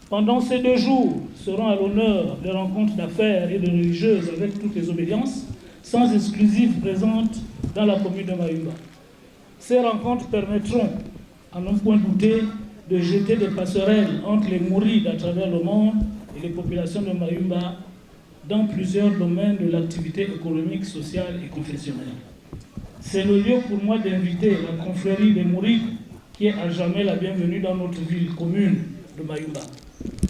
pendant ces 2 jours seront à l'honneur les rencontres d'affaires et de religieuses avec toutes les obédiences, sans exclusive présentes dans la commune de Mayumba. Ces rencontres permettront, à n'en point douter, de jeter des passerelles entre les Mourides à travers le monde et les populations de Mayumba dans plusieurs domaines de l'activité économique, sociale et confessionnelle. C'est le lieu pour moi d'inviter la confrérie des Mourides qui est à jamais la bienvenue dans notre ville commune de Mayumba.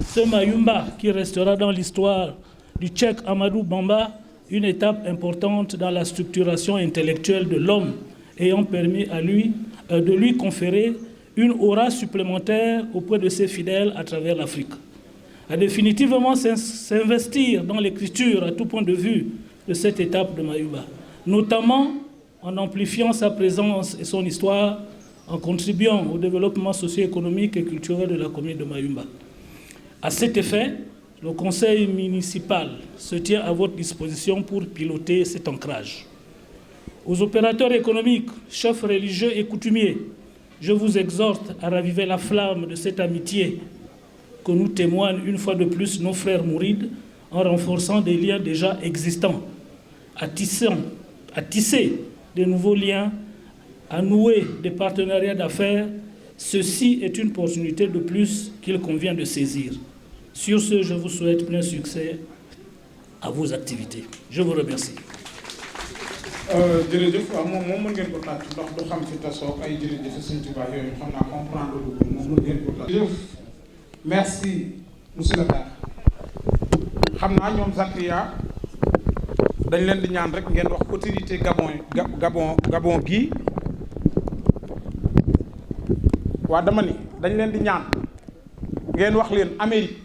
Ce Mayumba qui restera dans l'histoire du Cheikh Amadou Bamba une étape importante dans la structuration intellectuelle de l'homme ayant permis de lui conférer une aura supplémentaire auprès de ses fidèles à travers l'Afrique. A définitivement s'investir dans l'écriture à tout point de vue de cette étape de Mayumba, notamment en amplifiant sa présence et son histoire, en contribuant au développement socio-économique et culturel de la commune de Mayumba. À cet effet, le conseil municipal se tient à votre disposition pour piloter cet ancrage. Aux opérateurs économiques, chefs religieux et coutumiers, je vous exhorte à raviver la flamme de cette amitié que nous témoignent une fois de plus nos frères mourides en renforçant des liens déjà existants, à tisser de nouveaux liens, à nouer des partenariats d'affaires. Ceci est une opportunité de plus qu'il convient de saisir. Sur ce, je vous souhaite plein succès à vos activités. Je vous remercie. jërëjëf waaw moom mën ngeen ko tàcc ndax du xam fi tasoog ay jërëjëf Sëñ Tuubaa yooyu xam naa comprendre lu moom mën ngeen ko tàcc. jërëjëf merci monsieur le maire xam naa ñoom Zakiya dañ leen di ñaan rek ngeen wax autorité Gabon gii waa dama ni dañ leen di ñaan ngeen wax leen Amérique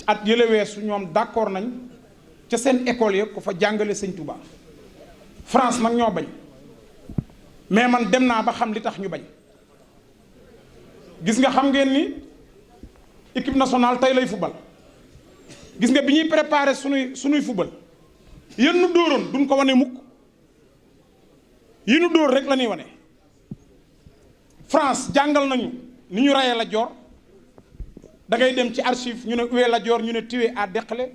at yële weesu ñoom d'accord nañ ca seen école ya ko fa jàngale Sëñ Tuubaa. France nag ñoo bañ mais man dem naa ba xam li tax ñu bañ gis nga xam ngeen ni équipe nationale tey lay football gis nga bi ñuy préparer sunuy football yéen nu dóoroon duñ ko wane mukk yi nu dóor rek la ñuy wane. France jàngal nañu ni ñu rayee Lat Joor da ngay dem ci archive ñu ne Uwe Lat Dior ñu ne tué à Dekle,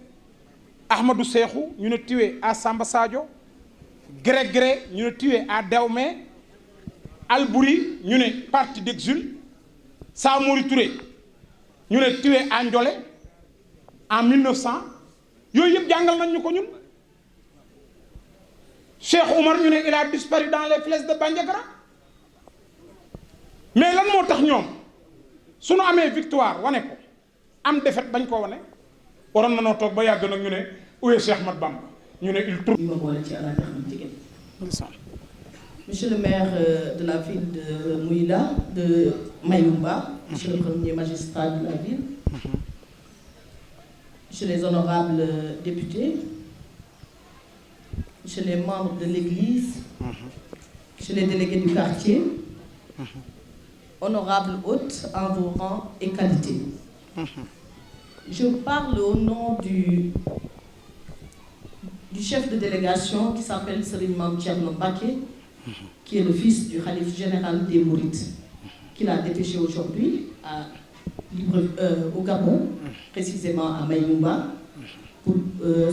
Ahmadou Sékhou ñu ne tué à Samba Sadio, Gré ñu ne tué à Daomé, Albouri ñu ne parti d'exil, Samori Touré ñu ne tué à Ndiolé en 1900 yooyu yëpp jàngal nañ ñu ko ñun. Cheikh Oumar ñu ne il a disparu dans les flèches de Bandiagara mais lan moo tax ñoom suñu amee victoire wane ko am défaite bañ ko wane waroon na noo toog ba yàgg nag ñu ne où est Cheikh Ahmadou Bamba ñu ne il trouve. Monsieur le maire de la ville de Mouila, de Mayumba, monsieur le premier magistrat de la ville, monsieur les honorables députés, monsieur les membres de l'église, monsieur les délégués du quartier, honorables hôtes en vos rangs et qualités. Je parle au nom du chef de délégation qui s'appelle Serigne Mame Thierno Mbacké, qui est le fils du khalife général des Mourides, qu'il a dépêché aujourd'hui au Gabon, précisément à Mayumba,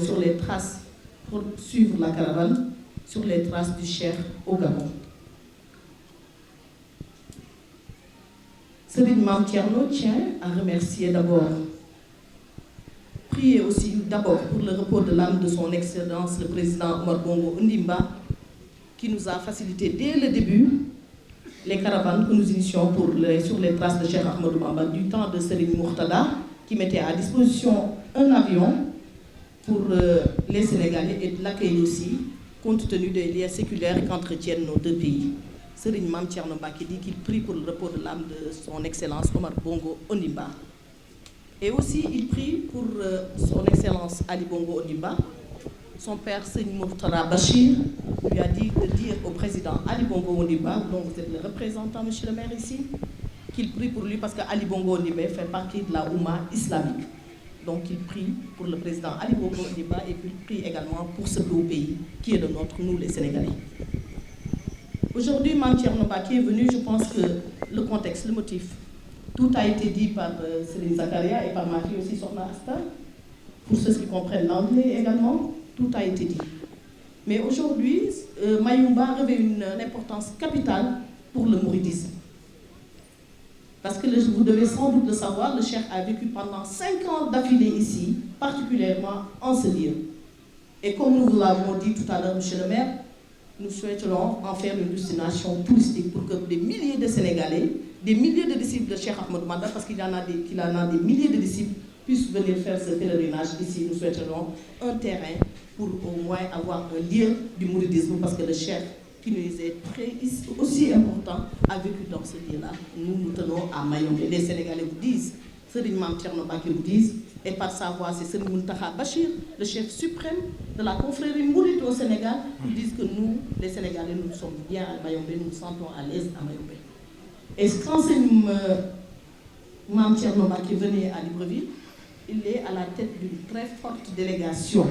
sur les traces, pour suivre la caravane sur les traces du Cheikh au Gabon. Serigne Mame Thierno tient à remercier prier aussi d'abord pour le repos de l'âme de son Excellence le président Omar Bongo Ondimba, qui nous a facilité dès le début les caravanes que nous initions sur les traces de Cheikh Ahmadou Bamba du temps de Serigne Mourtada, qui mettait à disposition un avion pour les Sénégalais et de l'accueil aussi, compte tenu des liens séculaires qu'entretiennent nos deux pays. Serigne Mame Thierno Mbacké dit qu'il prie pour le repos de l'âme de son Excellence Omar Bongo Ondimba. Et aussi, il prie pour son Excellence Ali Bongo Ondimba. Son père, Serigne Mourtada Bachir, lui a dit de dire au président Ali Bongo Ondimba, dont vous êtes le représentant, monsieur le maire, ici, qu'il prie pour lui parce que Ali Bongo Ondimba fait partie de la Oumma islamique. Donc il prie pour le président Ali Bongo Ondimba et puis il prie également pour ce beau pays qui est le nôtre, nous les Sénégalais. Aujourd'hui, Mame Thierno Mbacké est venu, je pense que le contexte, le motif, tout a été dit par Serigne Zakaria et par ma fille aussi, Sokhna Asta. Pour ceux qui comprennent l'anglais également, tout a été dit. Mais aujourd'hui, Mayumba revêt une importance capitale pour le mouridisme. Parce que vous devez sans doute le savoir, le Cheikh a vécu pendant 5 ans d'affilée ici, particulièrement en ce lieu. Et comme nous vous l'avons dit tout à l'heure, monsieur le maire, nous souhaiterons en faire une destination touristique pour que des milliers de Sénégalais, des milliers de disciples de Cheikh Ahmadou Bamba, parce qu'il en a des milliers de disciples, puissent venir faire ce pèlerinage ici. Nous souhaiterons un terrain pour au moins avoir un lieu du mouridisme, parce que le Cheikh, qui nous est aussi important, a vécu dans ce lieu-là. Nous tenons à Mayombe. Les Sénégalais vous disent, Serigne Mame Thierno Mbacké vous disent, et par sa voix, c'est Serigne Mountakha Bachir, le chef suprême de la confrérie mouride au Sénégal, nous disent que nous, les Sénégalais, nous sommes bien à Mayombe, nous nous sentons à l'aise à Mayombe. Et quand Mame Thierno Mbacké venait à Libreville, il est à la tête d'une très forte délégation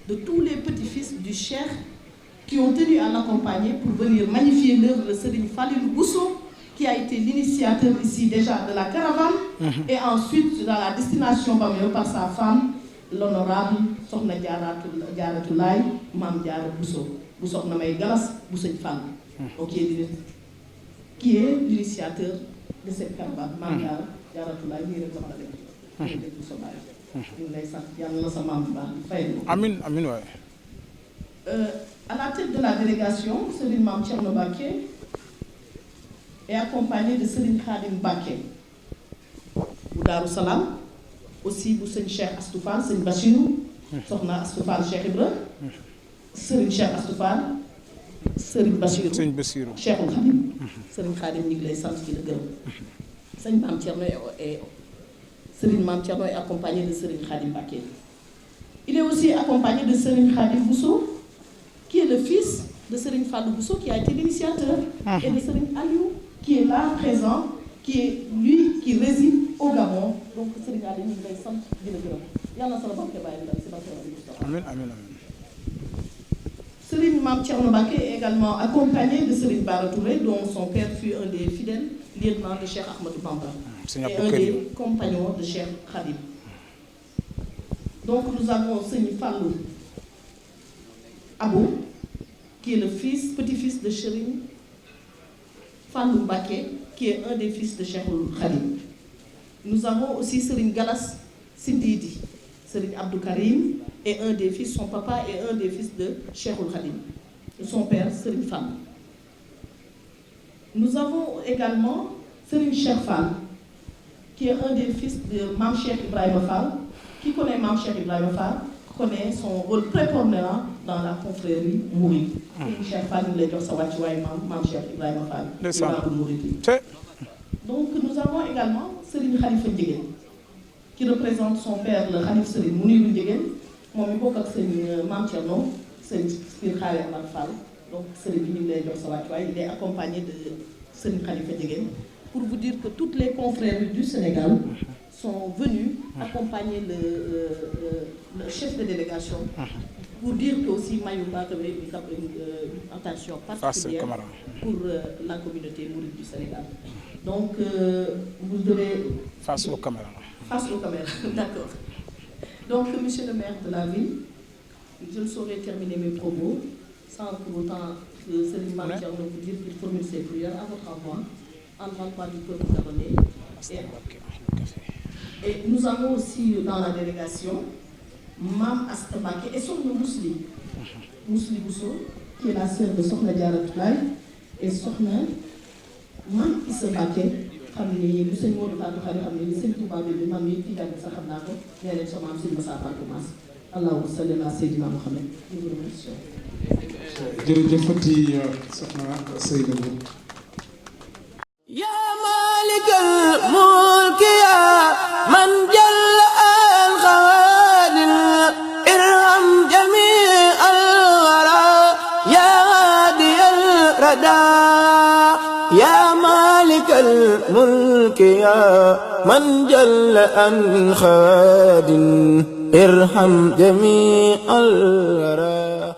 de tous les petits-fils du Cheikh qui ont tenu à l'accompagner pour venir magnifier l'œuvre de Serigne Falilou Bousso, qui a été l'initiateur ici déjà de la caravane, et ensuite dans la destination Bameo par sa femme, l'honorable Sokhna Diaratou Laye, Mame Diara Bousso, Sokhna May Galas Bousso Fall, qui est l'initiateur de cette caravane, Mame Diaratou Laye, nii rek sama la dem Bousso Baye. ñu ngi lay sant yàlla na sa maam bu baax di fay. Amiin amiin waay. À la tête de la délégation, Serigne Mame Thierno Mbacké est accompagné de Serigne Khadim Mbacké bu Darou Salam, aussi bu Serigne Cheikh Astou Fall, Serigne Bachirou, Sokhna Astou Fall Cheikh Ibra, Serigne Cheikh Astou Fall, Serigne Bachirou, Cheikhul Khadim. Serigne Khadim ñu ngi lay sant di la gërëm. Serigne Mame Thierno est accompagné de Serigne Khadim Mbacké. Il est aussi accompagné de Serigne Khadim Bousso, qui est le fils de Serigne Fallou Bousso, qui a été l'initiateur, et de Serigne Aliou, qui est là présent, qui réside au Gabon. Donc Serigne Aliou ñu ngi lay sant di la gërëm. Yàlla na sa barke bàyyi la ci barke Mustafa. Amiin amiin amiin. Serigne Mame Thierno Mbacké est également accompagné de Serigne Bara Touré, dont son père fut un des fidèles lieutenant de Cheikh Ahmadou Bamba, et un des compagnons de Cheikh Khadim. Donc nous avons Seigneur Fallou Abou, qui est le petit-fils de Chérine Fallou Mbaké, qui est un des fils de Cheikh Khadim. Nous avons aussi Serigne Galas Sindidi, Serigne Abdou Karim, et un des fils, son papa est un des fils de Cheikh Khadim, de son père Serigne Fall. Nous avons également Serigne Cheikh Fall, qui est un des fils de Mam Cheikh Ibrahima Fall. Qui connaît Mam Cheikh Ibrahima Fall connaît son rôle prépondérant dans la confrérie mouride. Serigne Cheikh Fall ñu lay jox sa wàccuwaay Mam Cheikh Ibrahima Fall. Ibrahima mouride. Donc nous avons également Serigne Khalifa Ndiéguène, qui représente son père, le Khalif Serigne Mounirou Ndiéguène, moom mi bokk ak Serigne Mame Thierno, Serigne Pir Khalifa Amar Fall. Donc Serigne bi ñu lay jox sa wàccuwaay, il est accompagné de Serigne Khalifa Ndiéguène, pour vous dire que toutes les confréries du Sénégal sont venus accompagner le chef de délégation, pour dire que aussi Mayumba avait une attention particulière pour la communauté mouride du Sénégal. Donc, vous devez... Face aux caméras. Face aux caméras, d'accord. Donc, monsieur le maire de la ville, je ne saurais terminer mes propos sans pour autant que Serigne Mame Thierno vous dire qu'il formule ses prières à votre envoi, en grande part du peuple gabonais. Et nous avons aussi dans la délégation Mame Asta Mbacké et Sokhna Mousli Bousso, qui est la sœur de Sokhna Diarratou Laye, et Sokhna Mame Issa Mbacké, xam ni lu sëñ Modou Fatou Khari xam ni li sëñ Touba bi maam yi fii jàng sax xam naa ko nee nañ sama am sëñ Massa Fatou Mass. Allahumma salli ala Seydina Mohamed. jërëjëfati Sokhna Seydou. يا مالك الملك يا من جل الخوادم ارحم جميع الورى يا هادي الردى يا مالك الملك يا من جل الخوادم ارحم جميع الورى